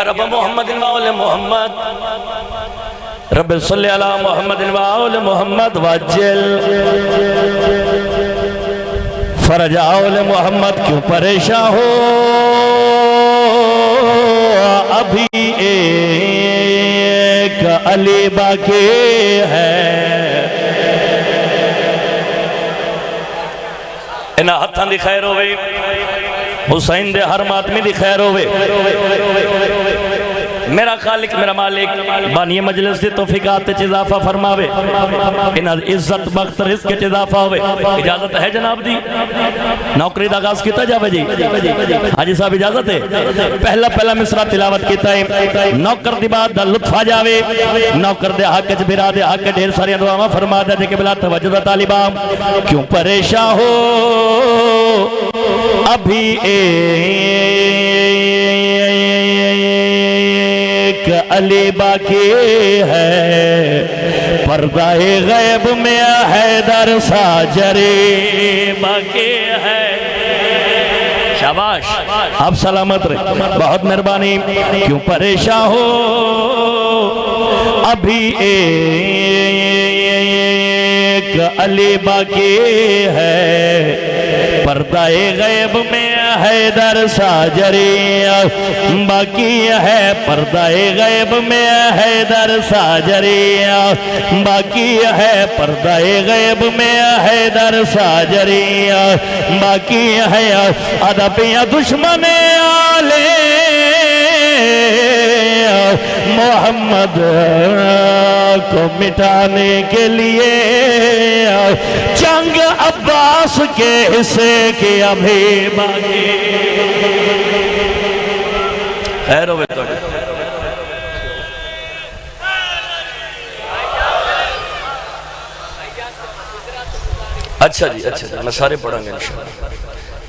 या रब मोहम्मद व आले मोहम्मद रब सल्लि अला मोहम्मद व आले मोहम्मद वज्जल फरज आले मोहम्मद। क्यों परेशान हो, अभी एक अली बाकी है। इन्हां हत्थां दी खैर होवे, हुसैन दे हर मातमी दी खैर होवे। मेरा खालिक मेरा मालिक बानी मजलिस दी तौफीकात च इजाफा फरमावे, इन्हां इज्जत बख्त रिज़्क च इजाफा होवे। इजाजत है जनाब दी, नौकरी दा आगाज किया जावे जी। हाजी साहब इजाजत है। पहला पहला मिसरा तिलावत कीता है, नौकर दी बात दा लुत्फ आ जावे। नौकर दे हक च बिरा दे हक ढेर सारी दुआवां फरमा दे कि बिला तवज्जो दा तालिबा। क्यों परेशान हो, अभी एक अली बाकी है। पर्दाए गैब में हैदर साजरे बाकी है। शाबाश, आप सलामत रहे, बहुत मेहरबानी। क्यों परेशान हो, अभी एक अली बाकी है। पर्दाए गैब में हैदर साजरे बाकी है। पर्दाए गैब में हैदर साजरे बाकी है। पर्दाए गैब में हैदर साजरे बाकी है। अदबिया दुश्मन आले मोहम्मद को मिटाने के लिए जंग अब्बास के हिस्से की अभी बाकी। खैर होवे तो अच्छा जी, अच्छा जी, मैं सारे पढ़ांगे इंशाअल्लाह।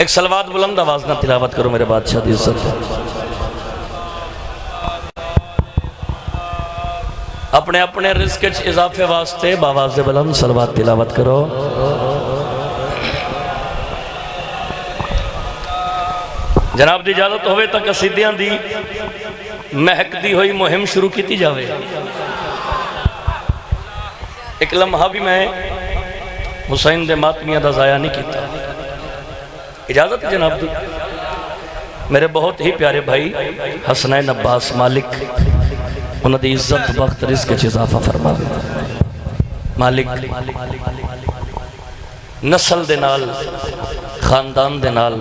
एक सलवात बुलंद आवाज ना तिलावत करो मेरे बादशाह दी इज्जत। अपने अपने रिज़्क च इजाफे वास्ते बावाज़ बुलंद सलवात तिलावत करो। जनाब दी इजाजत होवे तो कसीदियां दी महकदी हुई मुहिम शुरू की जावे। एक लम्हा भी मैं हुसैन दे मातमियां दा ज़ाया नहीं किया। इजाजत है जनाब दी। मेरे बहुत ही प्यारे भाई हसनैन अब्बास मालिक, उन्होंने इज्जत वक्त रिज़्क च इजाफा फरमावे। मालिक नस्ल दे नाल, खानदान दे नाल,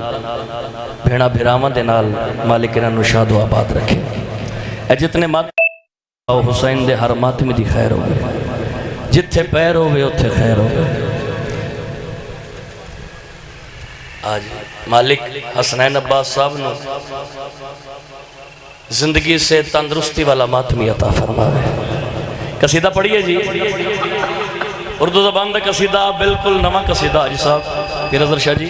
भेड़ा भिरावां दे नाल मालिक इन्हां शादो आबाद रखे। जितने मात हुसैन दे हर मातमी दी खैर होवे, जिथे पैर होवे उत्थे खैर होवे। आज मालिक हसनैन अब्बास साहब ने जिंदगी से तंदुरुस्ती वाला मातमी अता फरमावे। कसीदा पढ़िए जी, उर्दू ज़बान का कसीदा, बिल्कुल नवा कसीदा। हाजी साहब फिरोज़ शाह जी,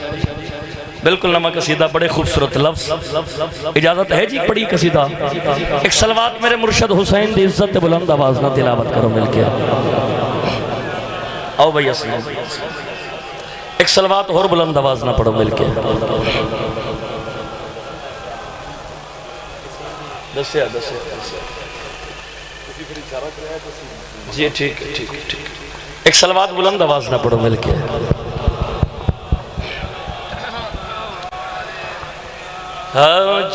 बिल्कुल नवा कसीदा, बड़े खूबसूरत लफ्ज़। इजाज़त है जी, पढ़ी कसीदा। एक सलवात मेरे मुर्शद हुसैन दी इज्जत बुलंद आवाज़ ना तिलावत करो मिलके। आओ भैया सुनो, एक सलवात और बुलंद आवाज़ ना पढ़ो मिलके। दसिया जी, ठीक है, ठीक है, ठीक। एक सलवात बुलंद आवाज ना पढ़ो मिलके।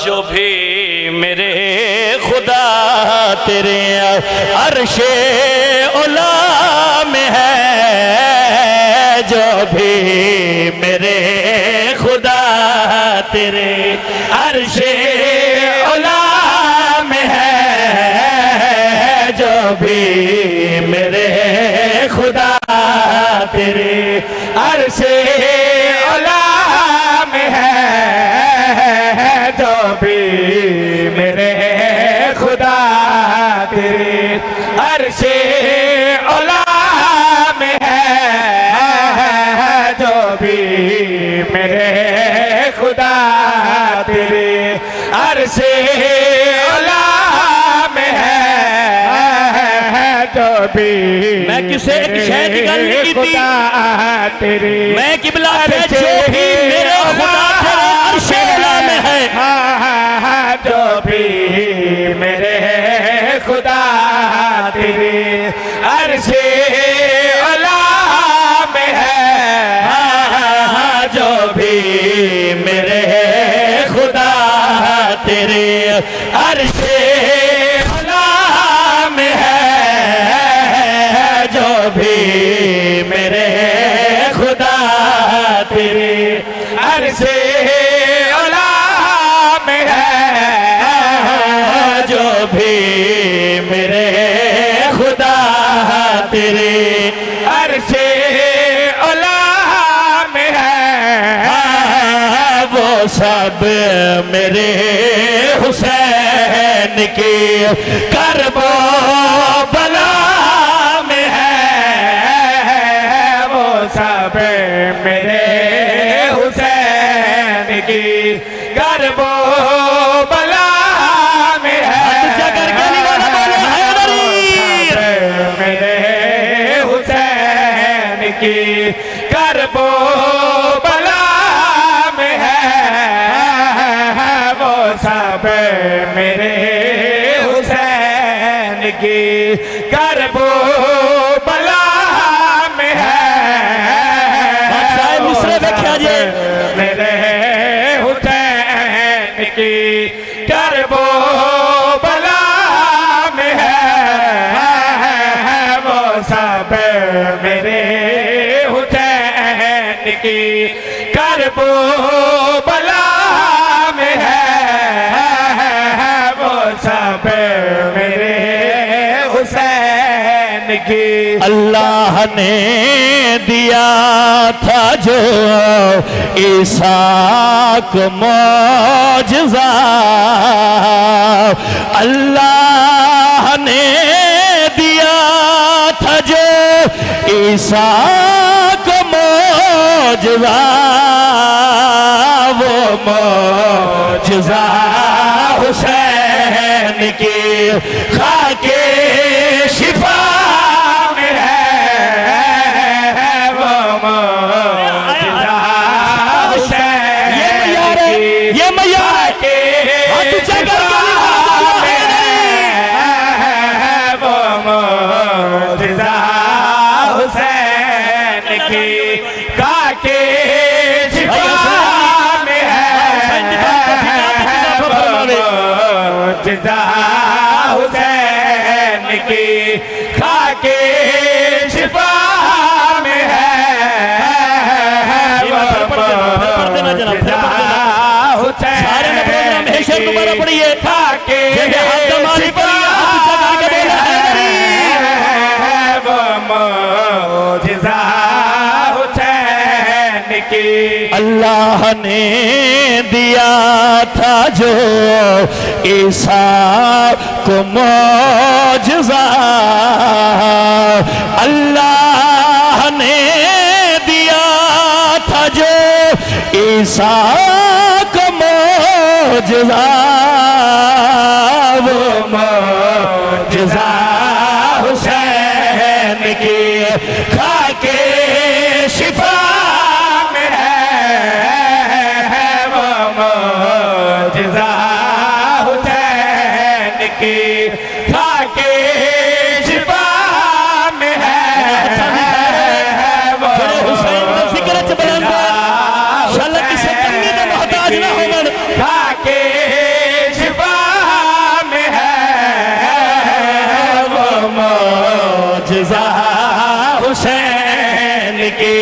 जो भी मेरे खुदा तेरे अर्शे औला में है, जो भी मेरे खुदा तेरे अर्शे औला में है, जो भी मेरे खुदा तेरे अर्शे औला में है, जो भी मेरे खुदा तेरे अर्शे औला में है, जो भी मेरे खुदा तेरे अर्शे औला में है, जो भी मैं किसे एक शहर की गल नहीं की, मैं किबला जो भी मेरे खुदा तेरे अर्शे औला में है, जो भी तेरे अर्शे अला में है, जो भी मेरे खुदा तेरे अर्शे अला में है, जो भी मेरे खुदा तेरे अर्शे अला में है, जो भी मेरे खुदा तेरे अर्शे अला में है, वो सब मेरे हुसैन की करबो बला में है, वो सब मेरे हुसैन की करबो बला में है, मेरे हुसैन की करबो बला में है, वो सब मेरे हुसैन की करबो बला में है, मिसरे देखिया जी मेरे हुसैन की करबो बला में है, वो सब मेरे हुसैन की करबो बला में है, वो सब मेरे हुसैन की। अल्लाह ने दिया था जो ईसा को मौजज़ा, अल्लाह ने दिया था जो ईसा को मौजज़ा, वो मौजज़ा हुसैन की खाके शिफा में है, वो मौजज़ा हुसैन की ये मैयार के शिफा में है, वो मौजज़ा हुसैन की काके शिफा में है, वो मौजज़ा हुसैन की खाके शिफा में है, वो मौजज़ा सारे ने प्रोग्राम है शेर दोबारा पढ़िए खाके शिफा में है, वो मौजज़ा हुसैन की। अल्लाह ने दिया था जो ईसा को मौजज़ा, अल्लाह ने दिया था जो ईसा को मौजज़ा, वो मौजज़ा हुसैन की खाके शिफा में है, वो मौजज़ा हुसैन की खाके शिफा में है, वो हुसैन का फिक्र च बुलंद शाला किसे कमी का मोहताज ना होवन, खाके शिफा में है, वो मौजज़ा हुसैन की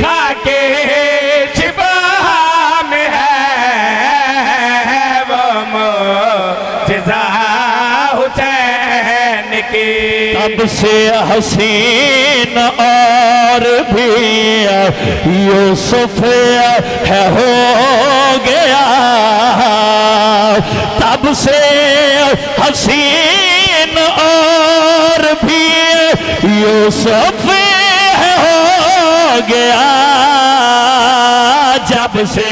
खाके शिफा में है, वो मौजज़ा हुसैन की। तब से हसीन और भी यूसुफ है हो गया, तब से हसीन और भी यूसुफ है हो गया, जब से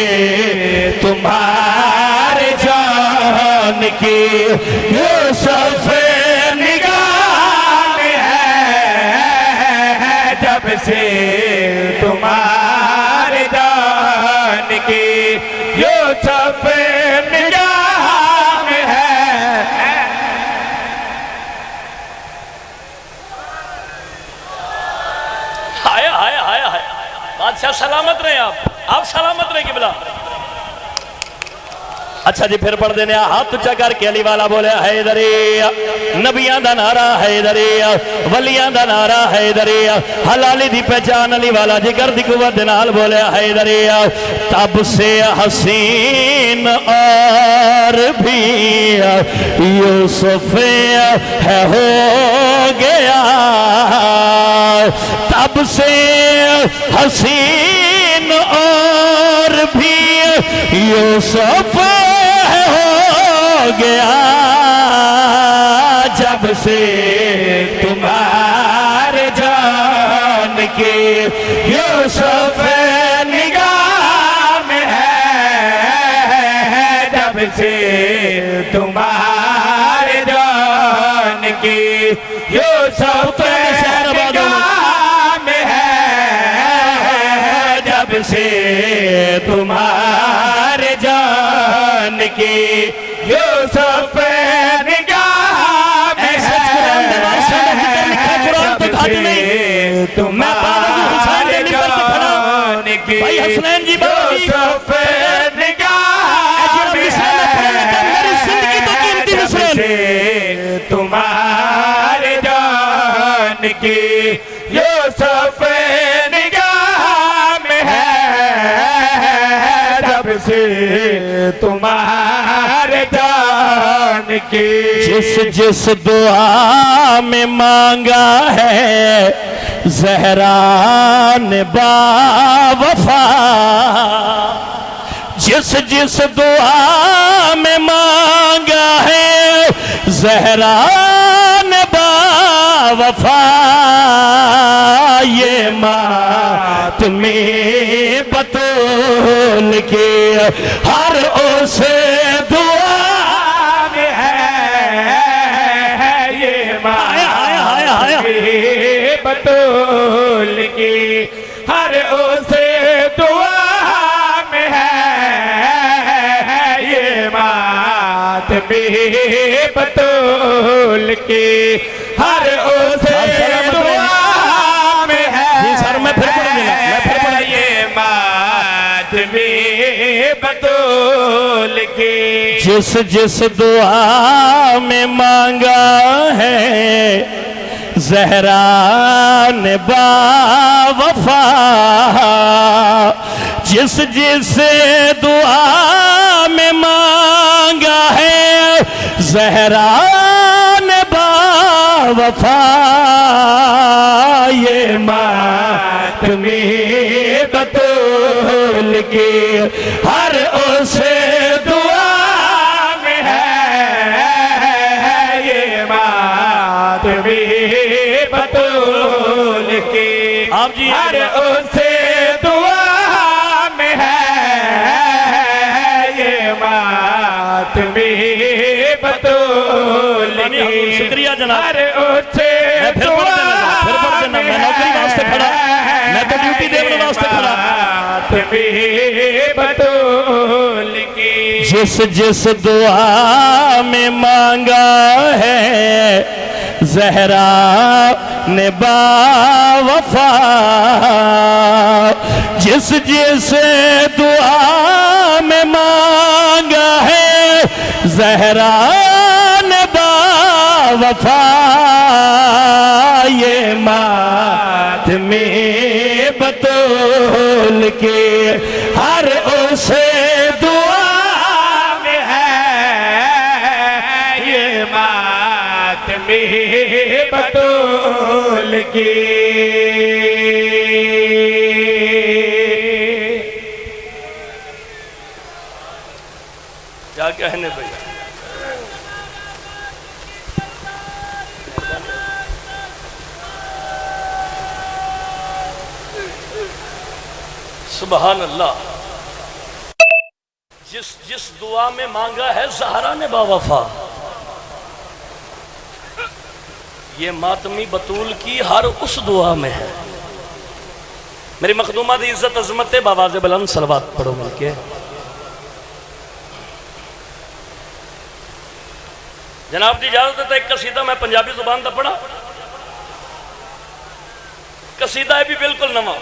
तुम्हारे जान की यूसुफ निगाह में है, जब से तुम्हारे जान की यूसुफ निगाह में है, हाय हाय हाय हाय, बादशाह सलामत रहे, आप सलामत रहे किबला। अच्छा जी, फिर पढ़ देने हाथ उच्चा करके अली वाला बोले हैदरिया, नबियां दा नारा हैदरिया, वलियां दा नारा हैदरिया, हलाली दी पहचान अली वाला जिगर दी कुव्वत दे नाल बोले हैदरिया। तब से हसीन और भी यूसुफ है हो गया, तब से हसीन और भी यूसुफ हो गया, जब से तुम्हारे जान के यूसुफ निगाह में है, जब से तुम्हारे जान की यूसुफ निगाह में है, जब से तुम्हारे जान की यूसुफ निगाह में है, जब से तुम्हारे जान की यूसुफ निगाह में है, जब से तुम्हारे जान की यूसुफ निगाह में है, जब से तुम्हारे जान की। जिस जिस दुआ में मांगा है ज़हरा ने बावफा, जिस जिस दुआ में मांगा है ज़हरा ने बावफा, ये मातमी बतूल की हर उस दुआ में है, ये मातमी बतूल की हर उस दुआ में है, ये मातमी बतूल की हर उस दुआ में है। जी सर, मैं फिर पढ़ दूंगा, ये मातमी बतूल की। जिस जिस दुआ में मांगा है ज़हरा ने बावफा, जिस जिस दुआ में मांगा है ज़हरा ने बावफा, ये मातमी बतूल की हर उस दुआ में है, ये मातमी बतूल की आप जी हर उस दुआ में है, ये मातमी बतूल की। शुक्रिया जनाब, हर उस फिर पढ़ देना, मैं नौकरी वास्ते खड़ा, मैं तो ड्यूटी देने वास्ते खड़ा। बतूल की जिस जिस दुआ में मांगा है ज़हरा ने बावफा, जिस जिस दुआ में मांगा है ज़हरा ने बावफा, ये मातमी बतूल के हर उस दुआ में है, ये मातमी बतूल की। क्या कहने भैया, सुभान अल्लाह। जिस जिस दुआ में मांगा है ज़हरा ने बावफा, ये मातमी बतूल की हर उस दुआ में है। मेरी मखदूमा दी इज्जत अजमत बावाज़ बुलंद सलवात पढ़ो मिलके। जनाब की इजाजत है तो एक कसीदा मैं पंजाबी जुबान का पढ़ा। कसीदा है भी बिल्कुल नवा।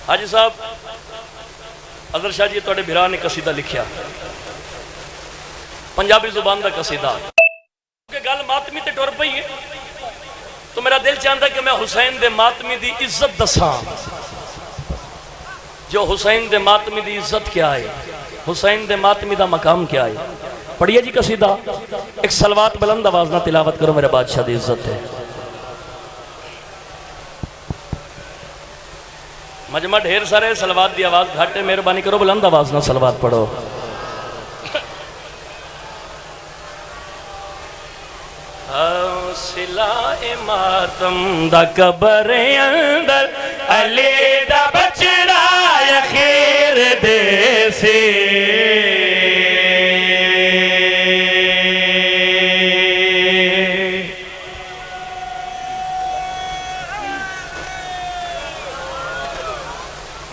हाजी साहब अजहर शाह जी तुहाडे भरा ने कसीदा लिखिया, पंजाबी जुबान का कसीदा। गल मातमी ते टुर पई है तो मेरा दिल चाहता कि मैं हुसैन दे मातमी दी इज्जत दसा। जो हुसैन दे मातमी दी इज्जत क्या है, हुसैन दे मातमी दा मकाम क्या है। पढ़िए जी कसीदा, एक सलवात बुलंद आवाज ना तिलावत करो, मेरे बादशाह दी इज्जत है। मजमा ढेर सारे, सलवात दी आवाज घट है, मेहरबानी करो बुलंद आवाज ना सलवात पढ़ो। सिलाए मातम दा कबर अंदर अली दा बचड़ा अखीर देसी।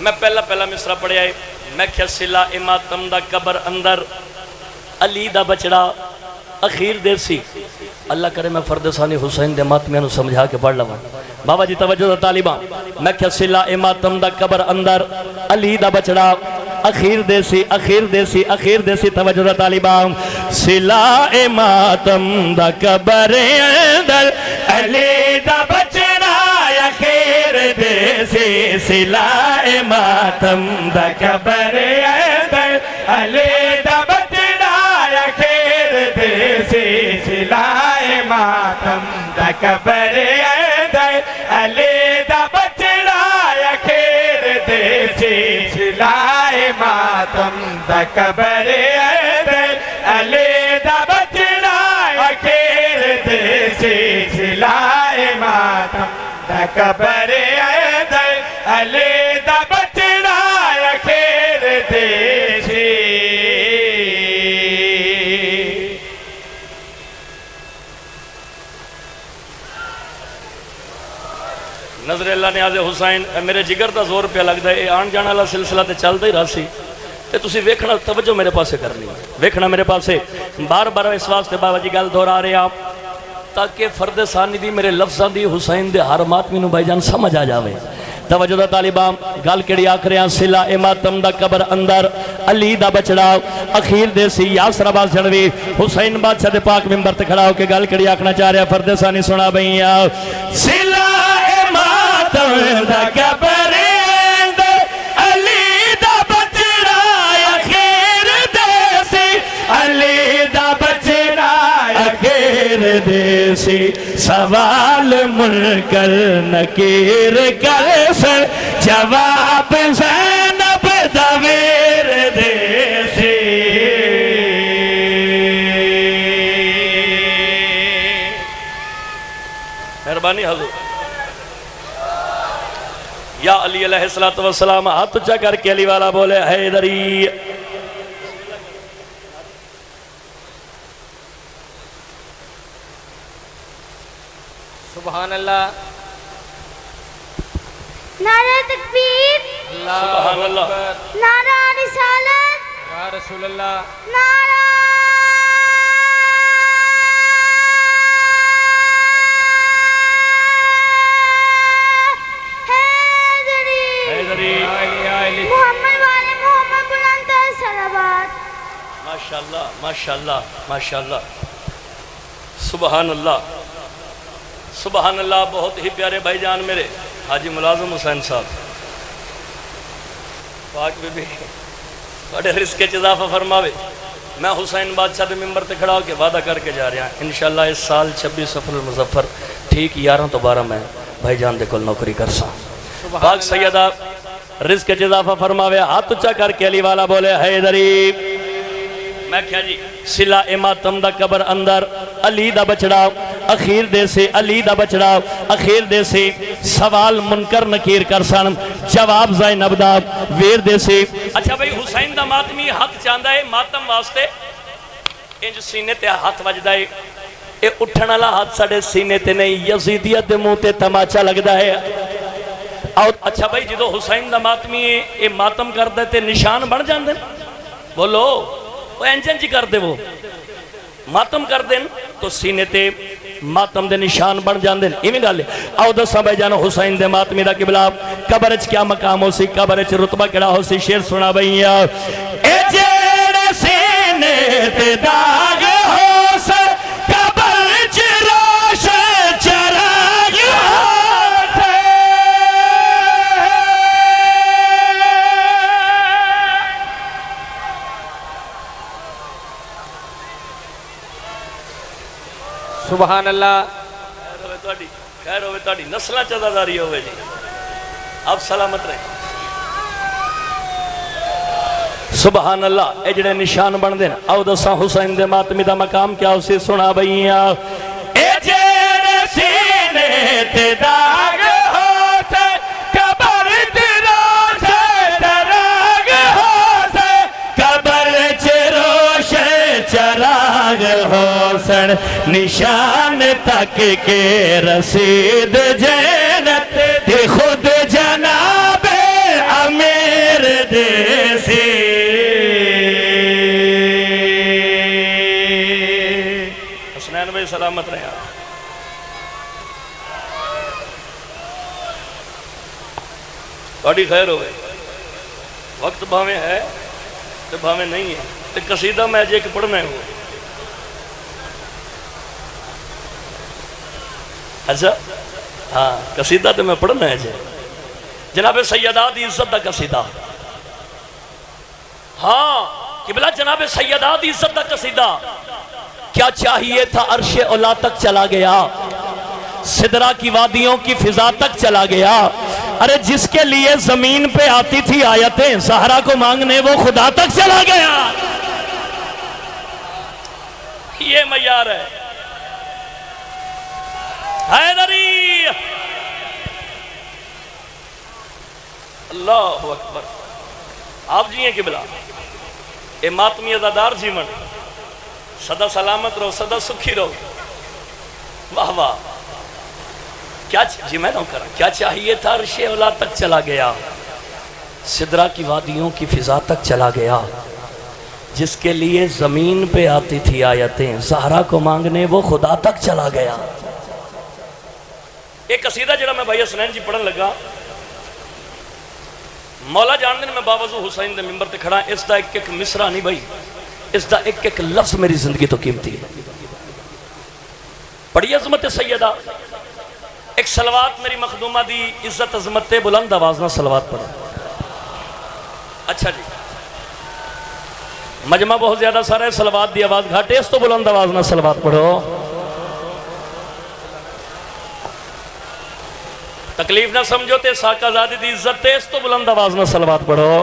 मैं पहला मिसरा पढ़िया है, मैं क्या सिला मातम दा कबर अंदर अली दा बचड़ा अखीर देसी। अल्लाह करे मैं फरदसानी हुसैन दे मातमिया नु समझा के पढ़ लवां। बाबा जी तवज्जो दा तालिबा। मैं क्या सिला मातम दा कबर अंदर अली दा बचड़ा अखीर देसी, अखीर देसी, अखीर देसी। तवज्जो दा तालिबा। सिला मातम दा कबर अंदर अली दा बचड़ा अखीर देसी। सिला मातम दा कबर अंदर अली दा बचड़ा अखीर देसी। सिलाए मातम दा कबर अंदर अली दा बचड़ा अखीर देसी। सिलाए मातम दा कबर अंदर अली दा बचड़ा अखीर देसी। सिलाए मातम दा कबर अंदर अली दा बचड़ा अखीर देसी। नजर अल्लाह ने आजे हुसैन मेरे जिगर का जोर पे लगता है। आन जाने वाला सिलसिला तो चलता ही रहा सी, तो तुसी वेखना, तवज्जो मेरे पासे करनी, वेखना मेरे पासे। बार बार इस वास्ते बाबा जी गल दोहरा रहे आप ताकि फर्द सानी दी मेरे लफ्ज़ां दी हुसैन दे हर मातमी नूं भाईजान समझ आ जावे। तवज्जो दा तालिबा। गल केड़ी आख रहे हैं, सिला मातम दा कबर अंदर अली दा बचड़ा अखीर देसी। यासर अब्बास जड़वी हुसैन बादशाह दे पाक मिंबर ते खड़ा होकर गल केड़ी आखना चाह रहा, फर्द सानी सुना भैया। सिला दा कबर अंदर अली दा बचड़ा अखीर देसी। अली दा बचड़ा अखीर देसी। सवाल मुनकर नकीर कर सर जवाब ज़ैनब दवेर देसी। मेहरबानी हजूर। या अली अलैहिस्सलातु वस्सलाम हाथ ऊंचा करके अली वाला बोले हैदरी। सुभान अल्लाह। नारा तकबीर, सुभान अल्लाह, नारा रिसालत, या रसूल अल्लाह। नारा मोहम्मद वाले मोहम्मद बुलंद सलावत। माशाअल्लाह माशाअल्लाह माशाअल्लाह। सुभान अल्लाह सुभान अल्लाह। बहुत ही प्यारे भाईजान मेरे हाजी मुलाजिम हुसैन साहब पाक बीबी बड़े रिस्के च इजाफा फरमावे। मैं हुसैन बादशाह के मिंबर ते खड़ा होकर वादा करके जा रहा इंशाअल्लाह इस साल 26 सफर मुजफ्फर ठीक 11 तो 12 मैं भाईजान दे कोल नौकरी कर सा। पाक सैयदा रिस्क च इजाफा फरमावे। हाथ ऊंचा करके अली वाला बोले हैदरी। मैं क्या जी सिला मातम दा कबर अंदर अली दा बचड़ा अखीर देसी। अली दा बचड़ा अखीर देसी। सवाल मुनकर नकीर कर सन जवाब ज़ैनब दा वेर देसी। अच्छा भाई हुसैन दा मातमी हाथ चांदा है मातम वास्ते इंज सीने ते हाथ वजदा है। ये उठन वाला हाथ साडे सीने ते नहीं, यजीदियत दे मुंह ते तमाचा लगदा है। और अच्छा भाई जो हुसैन दा मातमी है ये मातम करदा ते निशान बन जांदे। बोलो वो इंजन जी कर दे, वो मातम कर देन तो सीने ते मातम दे निशान बन जाते हैं। इवें गल आओ दसा भाई जान हुसैन दे मातमी दा किबला कबर च क्या मकाम हो सी, कबर च रुतबा केड़ा हो सी। शेर सुना भैया ए जेड़े सीने ते दाग हो स कबर च रोशन चराग हो स। सुभान अल्लाह। खैर होवे तुहाडी नस्लां च अज़ादारी होवे जी, आप सलामत रहे। सुभान अल्लाह। ये जिहड़े निशान बनदे न आओ दसा हुसैन दे मातमी दा मकाम क्या उसी सुना भैया ए जेड़े सीने ते दाग हो स कबर च रोशन चराग हो स कबर च रोशन चराग हो सन निशान तक के रसीद जन्नत ते खुद जनाबे अमीर देसी। हसनैन भाई सलामत रहे। थोड़ी खैर हो वक्त भावे है तो भावे नहीं है तो कसीदा मैं अजे पढ़ना है। अच्छा हाँ कसीदा तो मैं पढ़ना है जी। जनाब सैयदा दी इज्जत का कसीदा। हाँ किबला जनाब सैयदा दी इज्जत का कसीदा। क्या चाहिए था अर्शे औला तक चला गया, सिदरा की वादियों की फिजा तक चला गया। अरे जिसके लिए जमीन पे आती थी आयतें सहरा को मांगने वो खुदा तक चला गया। ये मयार है हैदरी। अल्लाह अकबर। आप जी हैं किबला ए मातमी अदादार जीवन सदा सलामत रहो, सदा सुखी रहो। वाह वाह। क्या जी मैं करा क्या चाहिए था अर्शे औला तक चला गया, सिदरा की वादियों की फिजा तक चला गया। जिसके लिए जमीन पे आती थी आयतें सहरा को मांगने वो खुदा तक चला गया। एक कसीदा जरा मैं भाई हसनैन जी पढ़न लगा। मौला जानते मैं बावजू हुसैन दे मिंबर ते खड़ा। इसका एक एक मिसरा नहीं भाई, इसका एक एक लफ्ज मेरी जिंदगी तो कीमती है। बड़ी अजमत सैयदा। एक सलवात मेरी मखदूमा दी इज्जत अजमत बुलंद आवाज ना सलवात पढ़ो। अच्छा जी मजमा बहुत ज्यादा सारा है, सलवात दी आवाज घाट है, इस तो बुलंद आवाज ना सलवात पढ़ो। तकलीफ ना समझो ते साकाजादी दी इज्जत है, इस तो बुलंद आवाज ना सलवात पढ़ो।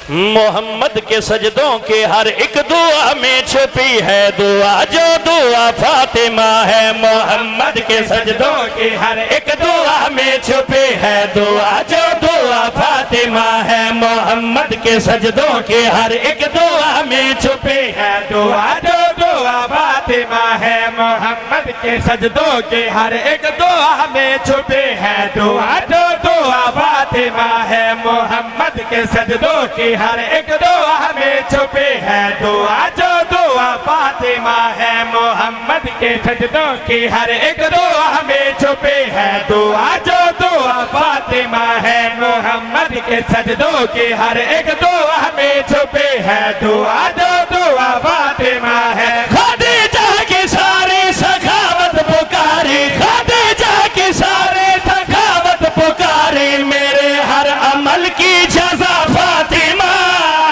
मोहम्मद के सजदों के हर एक दुआ में छुपी है दुआ जो दुआ फातिमा है। मोहम्मद के सजदों के हर एक दुआ में छुपी है दुआ जो दुआ फातिमा है। मोहम्मद के सजदों के हर एक दुआ में छुपी है दुआ जो दुआ फातिमा है। मोहम्मद के सजदों के हर एक दुआ में छुपी है दुआ जो दुआ फातिमा है। मोहम्मद के सजदों की हर एक दुआ में छुपी है दुआ जो दुआ फातिमा है। मोहम्मद के सजदों की हर एक दुआ में छुपी है दुआ जो दुआ फातिमा है। मोहम्मद के सजदों की हर एक दुआ में छुपी है दुआ जो दुआ फातिमा है। खदीजा की सारी सखावत पुकारी, खदीजा की सारी सखावत पुकारी, मेरे हर अमल की जज़ा फातिमा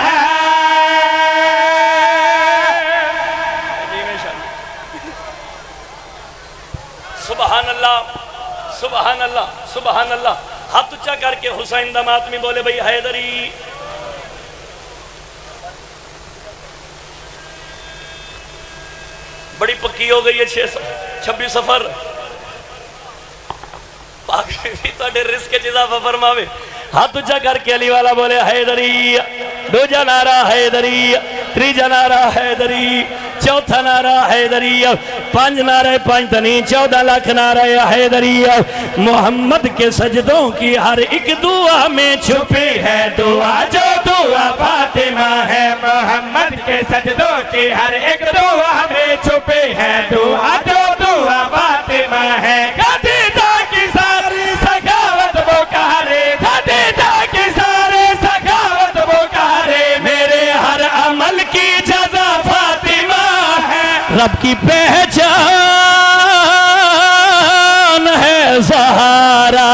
है। सुभान अल्लाह सुभान अल्लाह सुभान अल्लाह। हाथ ऊंचा करके हुसैन दा मातमी बोले भाई हैदरी। बड़ी पक्की हो गई है 26 सफर। पाक भी तो रिस्क के इजाफा फरमावे। हाथ ऊंचा करके अली वाला बोले हैदरी। दूजा नारा हैदरी, तीजा नारा हैदरी, चौथा नारा हैदरी। पांच नारे पांच तनी 14 लाख नारे हैदरिया। मोहम्मद के सजदों की हर एक दुआ में छुपी है दुआ जो दुआ फातिमा है। मोहम्मद के सजदों की हर एक दुआ में छुपी है दुआ जो दुआ फातिमा है। खदीजा की सारी सखावत वो कहारे, खदीजा की सारी सखावत वो कहारे। मेरे हर अमल की जज़ा फातिमा है। रब की पहचान है ज़हरा।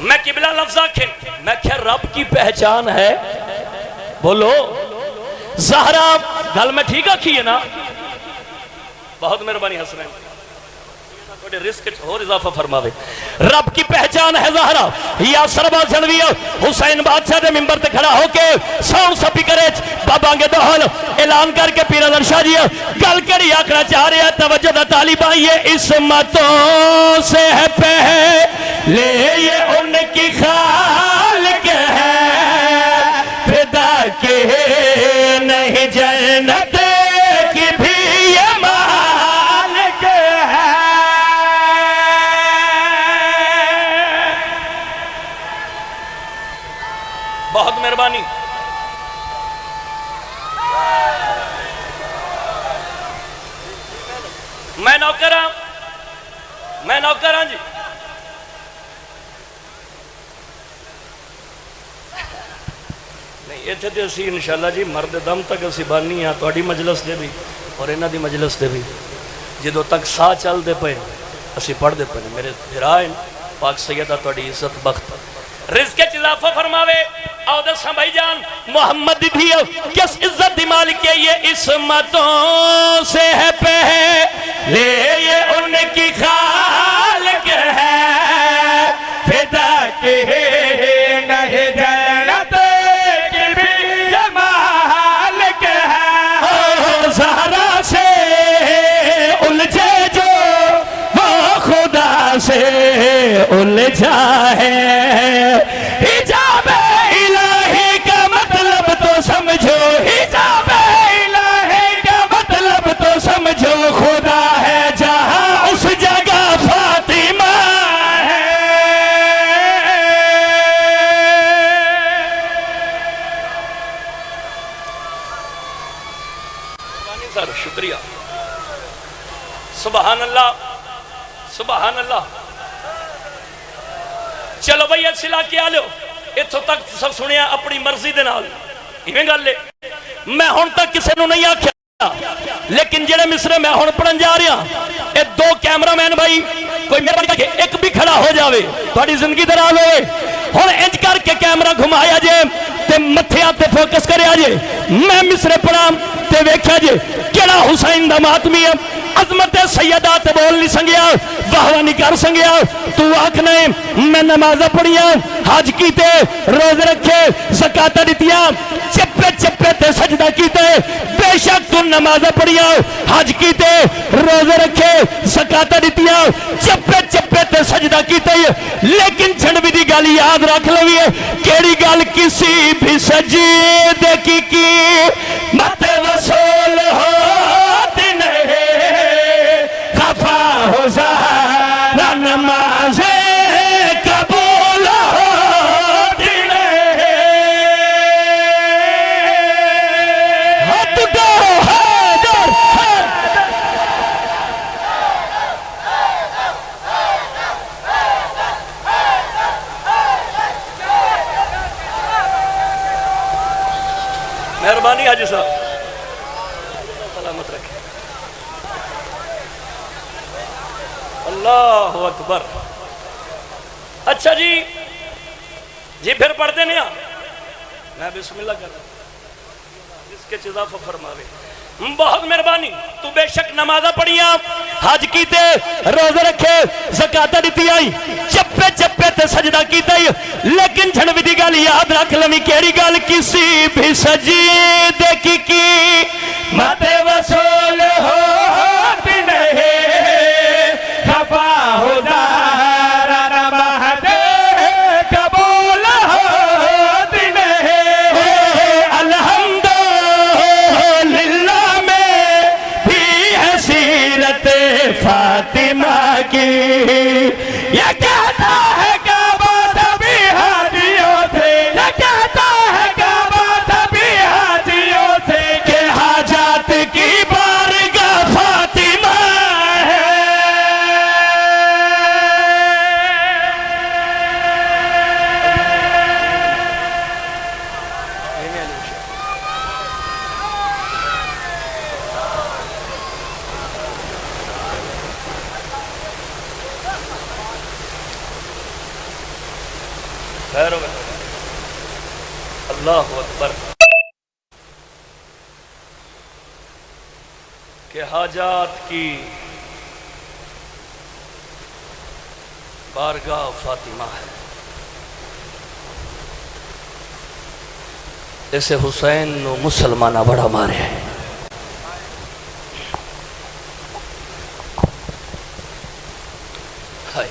मैं किबला लफ्ज़ आखे मैं क्या रब की पहचान है। बोलो ज़हरा। गल मैं ठीक आखी है ना? बहुत मेहरबानी हसनैन, थोड़े रिस्क और इजाफा फरमावे। रब की पहचान है ज़हरा। या सरबा जनविया हुसैन बादशाह के मिंबर ते खड़ा होके साउंड स्पीकर बाबा के दोहल ऐलान करके पीर शाह जी गल करी आखना चाह रहे हैं। तवज्जो दा तालिबा ये इस्मतों से है पहले ये उनकी खालिक है। फिदा के नहीं जन्नत की भी ये मालिक है। बहुत मेहरबानी। मैं नौकर हाँ जी। नहीं इतने तो असी इंशाअल्लाह जी मरद दम तक असी बानी हाँ थोड़ी मजलिस दे भी और इन्हों की मजलिस दे भी जो तक साह चलते पे असी पढ़ते पे। मेरे फिरा पाक सैयदा थोड़ी इज्जत बख्त रिज़्क़ च इज़ाफ़ा फरमावे। आओ दसा भाई जान मोहम्मद दी किस इज्जत दी मालिक है। ये इस्मतों से है पहले ये उनकी खालिक है। फिदा के नहीं जन्नत की भी ये मालिक है। ज़हरा से उलझे जो वो खुदा से उलझा है। हिजाब इलाही का मतलब तो समझो, हिजाब इलाही का मतलब तो समझो। खुदा है जहां उस जगह फातिमा है। सर शुक्रिया। सुभान अल्लाह सुभान अल्लाह। चलो भैया सिला के आ लो। इथों तक सब सुनिया अपनी मर्जी दे नाल इवें गल है। मैं हुण तक किसी को नहीं आख्या लेकिन जेड़े मिसरे मैं हुण पढ़न जा रहा ये दो कैमरामैन भाई कोई मेहरबानी करके एक भी खड़ा हो जाए थोड़ी जिंदगी दराज होवे। हुण इंज करके कैमरा घुमाया जे ते मत्थे ते फोकस करे जे। मैं मिसरे पढ़ा ते वेख्या जे केड़ा हुसैन दा मातमी है। अजमत सैयदा ते बोल नहीं संगिया, वाहवा नहीं कर संगिया। तू आखना मैं नमाजा पढ़िया, हज कीते, रोजे रखे, ज़कात दितिया, चप्पे चप्पे ते सजदा कीते। बेशक तू नमाजा पढ़िया, हज कीते, रोजे रखे, ज़कात दितिया, चप्पे चप्पे ते सजदा कीते। लेकिन छड़वी दी गल याद रख लवी केड़ी गल किसी भी सजीदे की मत वसूल हो खफा हो ज़हरा नमाज़े कबूल होती रहे। हद दो हैदर मेहरबानी हाजी साहब सलामत रखे। अल्लाह अकबर। अच्छा जी फिर पढ़ते नहीं मैं बिस्मिल्लाह कर इसके इजाफा फरमावे। बहुत मेहरबानी। तू बेशक नमाजा पढ़िया, हज कीते, रोजे रखे, ज़कात दिती आई, चप्पे चप्पे ते सजदा कीता। लेकिन झड़वी दी गल याद रख लवी केड़ी गल किसी भी सजीदे की मत वसूल होती नहीं खफा हो ज़हरा नमाज़े कबूल होती नहीं। की। ये कहता है काबा सभी हाजियों से, ये कहता है काबा सभी हाजियों से कि हाजात की बारगाह फातिमा है। अल्लाह अकबर के हाजात की बारगाह फातिमा है। ऐसे हुसैन नो मुसलमाना बड़ा मारे है। हाय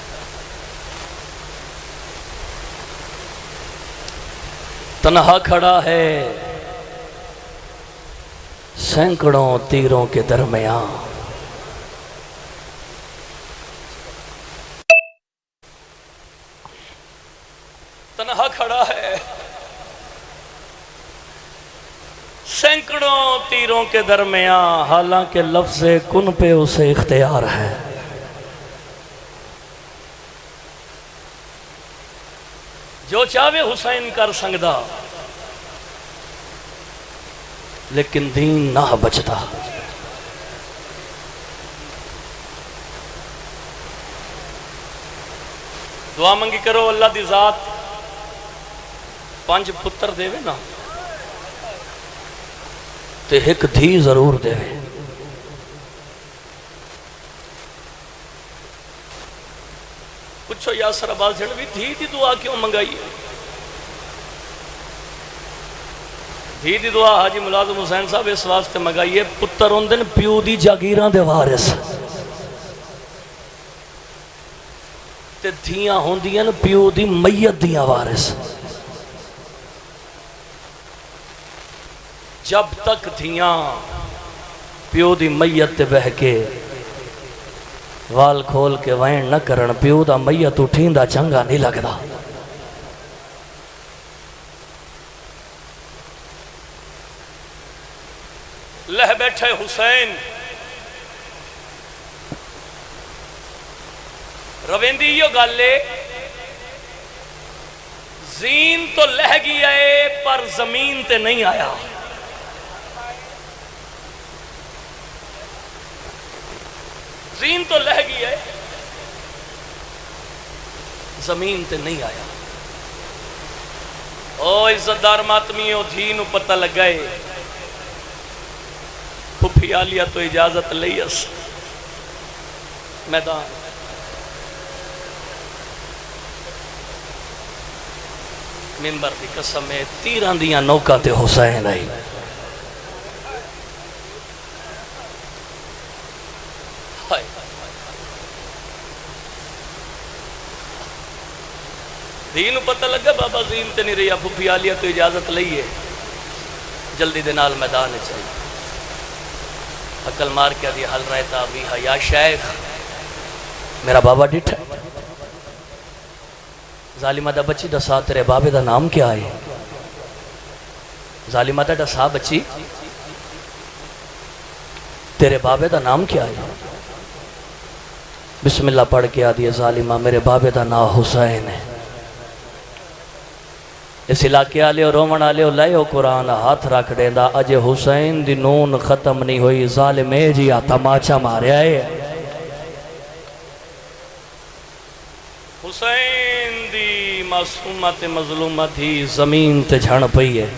तन्हा खड़ा है सैकड़ों तीरों के दरमियान। तन्हा खड़ा है सैकड़ों तीरों के दरमियान, हालांकि लफ्ज़े कुन पे उसे इख्तियार है। जो चाहे हुसैन कर सकदा, लेकिन दीन ना बचता। दुआ मंगी करो अल्लाह दी जात 5 पुत्र देवे ना ते एक धी जरूर देवे। पूछो यासर अब्बास भी धी दी दुआ क्यों मंगाई है? धी दी दुआ हाजी मुलाजिम हुसैन साहब इस वास्ते मंगाई है, पुत्र होंदे ने प्यो दी जागीरां दे वारिस ते धियां होंदियां ने प्यो दी मैयत दियां वारिस। जब तक धियां प्यो दी मैयत ते बह के वाल खोल के वैन न करन, प्यो दा मैयत उठींदा चंगा नहीं लगदा। लह बैठे हुसैन रवेंदी यो गल जीन तो लह गई है पर जमीन ते नहीं आया। जीन तो लह गई है जमीन ते नहीं आया। ओ इज्जतदार मातमियों धी नू पता लगा है फुफी आलिया तो इजाजत लई अस मैदान मिंबर की कसम है तीरां दियां नौका ते हुसैन आई। दीन पता लगा बाबा जीन ते नहीं रही, फुफी आलिया तो इजाजत लई है जल्दी दे नाल मैदान चाहिए। अकल मार के दी हल रहता भी हया शेख मेरा बाबा डिठा जालिमा दा बच्ची दसा तेरे बाबे दा नाम क्या है? जालिमा दा दसा बच्ची तेरे बाबे दा नाम क्या है? बिस्मिल्लाह पढ़ के आदि जालिमा मेरे बाबे दा नाम हुसैन है। इस इलाके आले रोवण आले लायो कुरान हाथ रख देंदा अजे हुसैन दी नून खत्म नहीं हुई, जालिम जी आ तमाचा मारिया है। हुसैन दी मासूमा ते मजलूमा थी जमीन ते झण पई है।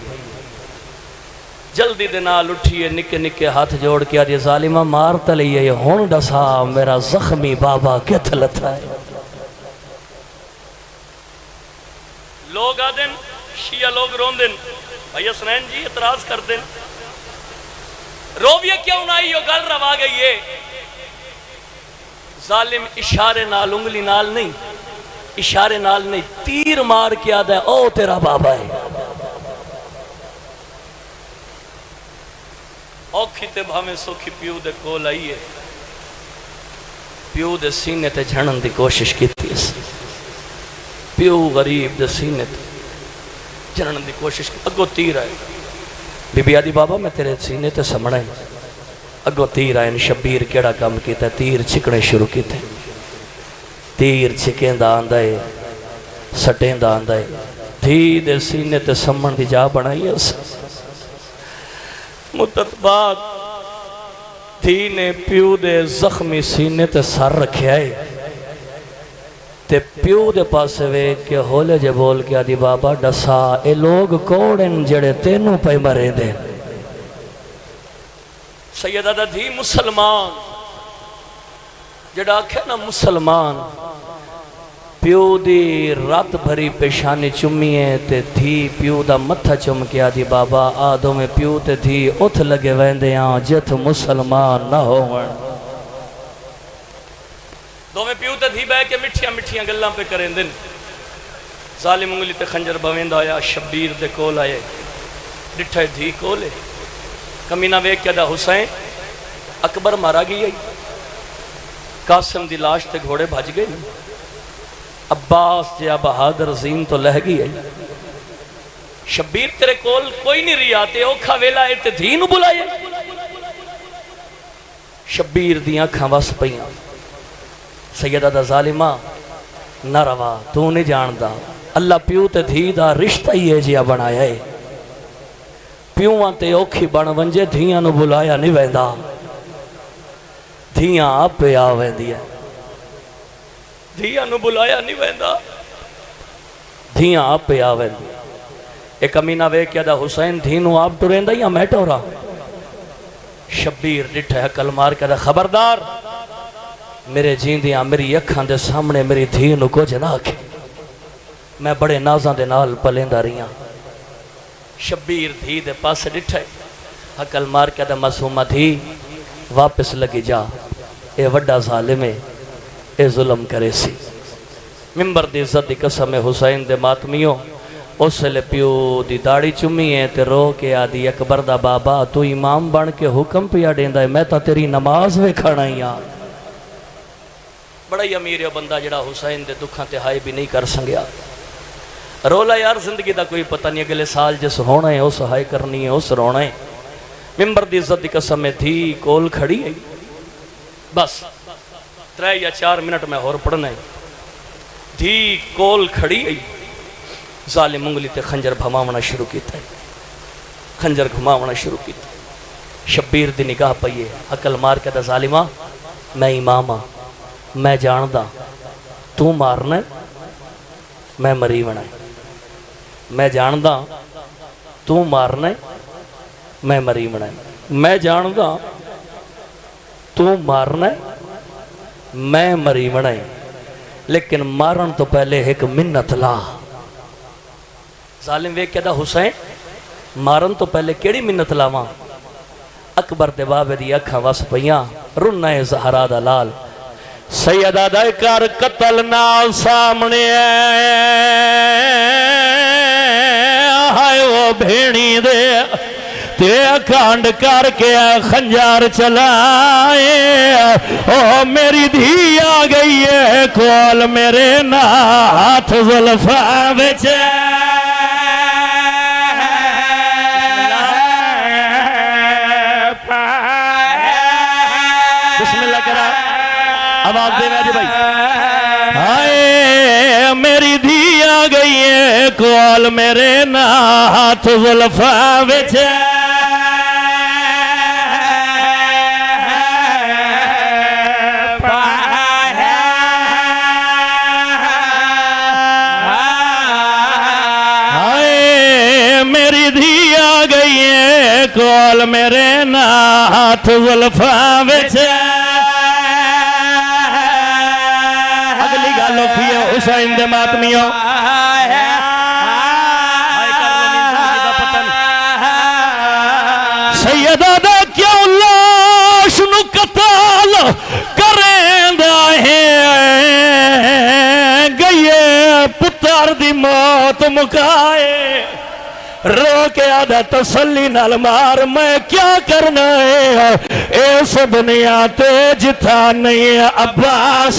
जल्दी दे नाल उठिए निके निके हाथ जोड़ के आदि जालिमा मार त लईए हुण दसा मेरा जख्मी बाबा किथ लथा है। लोग आदन शिया लोग रोंदन भैया सनैन जी इतराज कर देन रोविए क्यों ना यो गल रवा गई है। जालिम इशारे नाल उंगली नाल नहीं इशारे नाल नहीं तीर मार के आदा ओ तेरा बाबा है। औखी ते भावे सुखी प्यू दे कोल आई है प्यो दे सीने ते झड़न की कोशिश की। प्यो गरीब दे सीने ते झड़न की कोशिश की। अगो तीर आए, बीबी आदि बाबा मैं तेरे सीने ते समना है। अगो तीर आए। शब्बीर केड़ा काम किया? तीर छिकने शुरू किए। तीर छिकेंदा आंदा है, सटेंदा आंदा है। धी दे सीने ते समण की जा बनाई। मुद्दत बाद धी ने प्यो दे जख्मी सीने ते सर रखिया है ते प्यो दे पास वेख के होले जे बोल के आदि बाबा दसा ए लोग कौन हैं जेड़े तेनू पे मरे दे? सैयदा दा धी मुसलमान जेड़ा आखे ना मुसलमान, प्यो दी रात भरी पेशानी चुम्मीए ते धी प्यो दा मत्था चुम के आदि बाबा आ दोवें प्यो ते धी उथ लगे वेंदे आ जिथ मुसलमान ना होवन। दोवें प्यो ते धी बह के मिठिया मिठिया गल्लां पे करेंदे। जालिम उंगली ते खंजर बवेंदा होया शब्बीर दे कोल आए। डिठे धी कोले कमीना वेख के दा हुसैन अकबर मारा गई। कासिम दी लाश ते घोड़े भज गए। अब्बास जिया बहादुर जीन तो लह गई है। शब्बीर तेरे कोल कोई नहीं रिया ते औखा वेला है ते धी नू बुलाए। शब्बीर दी अखां वस पईयां। सैयदा दा जालिमा ना रवा, तू नहीं जानदा अल्लाह प्यो ते धी दा रिश्ता ही है जिया बनाया है। प्योआं ते औखी बन वंजे, धियां नू बुलाया नहीं वैंदा। धियां आपे आ वेंदियां, धियां नू बुलाया नहीं वैंदा। धियां आपे आ वेंदी। एक कमीना वेख के हुसैन धी नू आप टुरेंदा या मैं टोरा? शब्बीर डिठा अकल मार के खबरदार मेरे जींदियां मेरी अखां दे सामने मेरी धी नू कुछ ना आखे। मैं बड़े नाजां दे नाल पलेंदा रही। शब्बीर धी दे पास डिठा अकल मार के मासूमा धी वापस लगी जा, ये वड्डा जालिम है, ये जुल्म करे सी। मिंबर दी इज्जत दी कसम है हुसैन दे मातमियों उस वेले प्यो दी दाड़ी चुमी है ते रो के आदि अकबर दा बाबा तू इमाम बन के हुक्म पिया देंदा है, मैं तो तेरी नमाज वेखण आई हां। बड़ा ही अमीर है बंदा जड़ा हुसैन दे दुखां ते हाय भी नहीं कर संगया। रोला यार जिंदगी का कोई पता नहीं, अगले साल जिस होना है उस हाय करनी है, उस रोना है। मिंबर दी इज्जत दी कसम है थी कोल खड़ी है। बस 3 या 4 मिनट में होर पढ़ना है। धी कोल खड़ी है। जालिम उंगली ते खंजर भमावना शुरू किया। खंजर घुमावना शुरू किया। शब्बीर दी निगाह पई है। अकल मार के जालिमा मैं इमाम हाँ, मैं जानदा तू मारना मैं मरी बना। मैं जानदा तू मारना मैं मरी बना। मैं जानदा तू मारना मैं मरी बनाई, लेकिन मारन तो पहले एक मिन्नत ला। जालिम वेख के हुसैन मारन तो पहले केड़ी मिन्नत लावां? अकबर दे बाबे दी अखां वस पईयां। रुन्ना है ज़हरा दा लाल सैयदा दा कर कतल नाल सामने हाय वो भेणी दे ते अखंड करके खंजर चलाए। ओ मेरी धी आ गई है कोल मेरे नाथ जुल्फा विच। बिस्मिल्लाह करा आवाज दे जी भाई। हाय मेरी धी आ गई है कोल मेरे नाथ जुल्फा विच। कोल मेरे नाथ जुल्फा विच। अगली गल औखी है हुसैन दे मातमियों। सैयदा दा क्यों लाश नू कताल करेंदा है? गई पुत्र दी मौत मुकाए रो के आदा तसल्ली नाल मार, मैं क्या करना है इस दुनिया ते जिथा नहीं है अब्बास।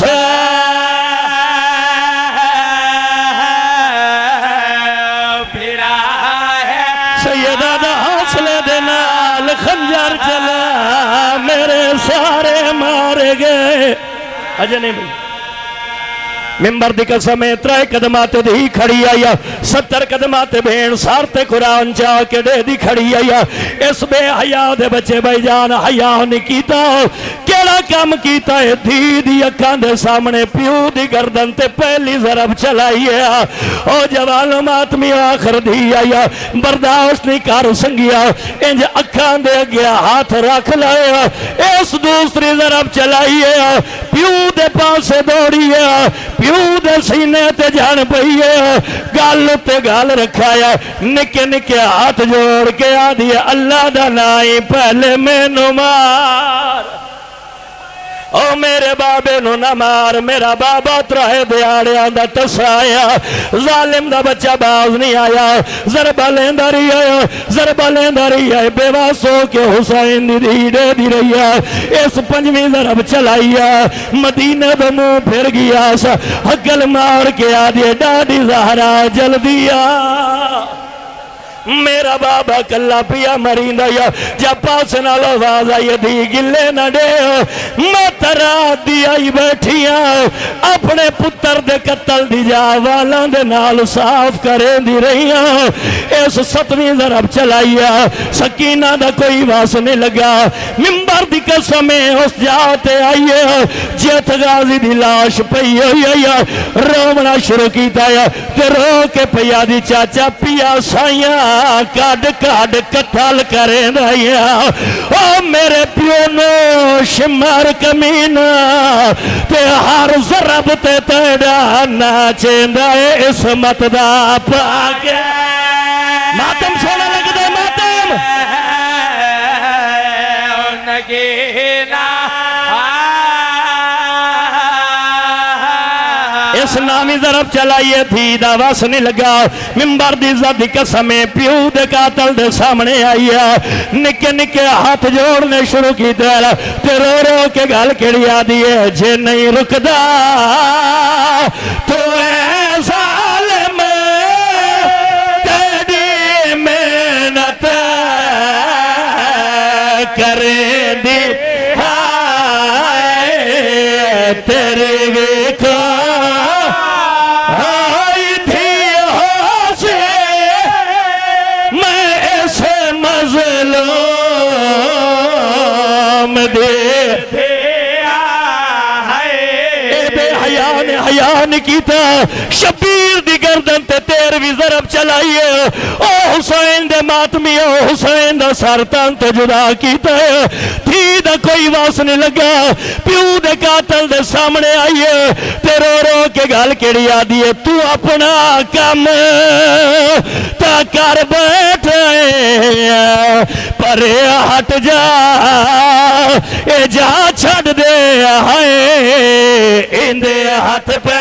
सैयदा दा हौसले दे नाल खंजर चला, मेरे सारे मारे गए। अजय नहीं भाई मिंबर दी कसम त्रै कदमाते दी खड़ी आई, 70 कदमाते भेण सारते कुरान चा के दे दी खड़ी आई। इस बेहया दे बच्चे भाई जान हया नहीं कीता, केड़ा काम कीता है धी दी अखां दे सामने प्यू दी गर्दन ते पहली ज़रब चलाई है। ओ जवान मातमी आखिर धी आई, बर्दाश्त नहीं कर संगिया, इंज अखां दे अगे हाथ रख लाया, इस दूसरी ज़रब चलाई है, प्यू दे पासे दौड़ी है, प्यू दे सीने ते जान पई है, गल ते गल रखाया, निके निके हाथ जोड़ के आदि अल्लाह दा नाई पहले मैनू मार। ओ मेरे बाबे नु ना मार, मेरा बाबा त्राहे दिहाड़ियां दा तसाया, जालिम दा बच्चा बाज नहीं आया, ज़रबा लेंदा रही आया, ज़रबा लेंदा रही है, बेवास हो के हुसैन दी दीड़े दी रही है। इस पंजवीं ज़रब चलाई है, मदीने दा मुंह फिर गया, हगल मार के आदि डाडी ज़हरा जल्दी आ। मेरा बाबा कला पिया मरींदा या, जब पास नाल आवाज आई दी गिले न दे, मैं तरा दी आई बैठिया, अपने पुत्र दे कत्ल दी जा वालां दे नाल साफ करें दी रहिया। इस 7वीं ज़रब चलाइया, सकीना दा कोई वास नहीं लगा, मिंबर दी कसम उस जाते आइए, जेत गाजी दी लाश पई होई है, रोवना शुरू कीता ते रो के पिया दी चाचा पिया साइया काड काड कतल करें दिया। ओ मेरे प्यो नो शिमर कमीना ते हर ज़रब ते तेरा नाचेंदा इसमत दा पाके। मातम सोना लगदे मातम नगीना इस नामी ज़रब चलाइए थी दा वस नहीं लगा, मिंबर दी इज्जत दी कसम प्यू दे कातल दे सामने आई है, निके निके हाथ जोड़ने शुरू की ते रो रो के गल केड़ी आदी है, जे नहीं रुकदा तो ऐसा तेरी मेहनत करें दी तेरे वेखो कीता शबीर दी गर्दन ते 13वीं ज़रब चलाइए। ओ हुसैन दे मातमी, ओ हुसैन दा सर तन तो जुदा कीता, थी दा कोई वास नहीं लगा, प्यू दे कातल दे सामने आइए ते रो रो के गल केड़ी आदी है, तू अपना काम ता कर बैठ परे हट जा, ए जा छड़ दे हाय इंदे हाथ पे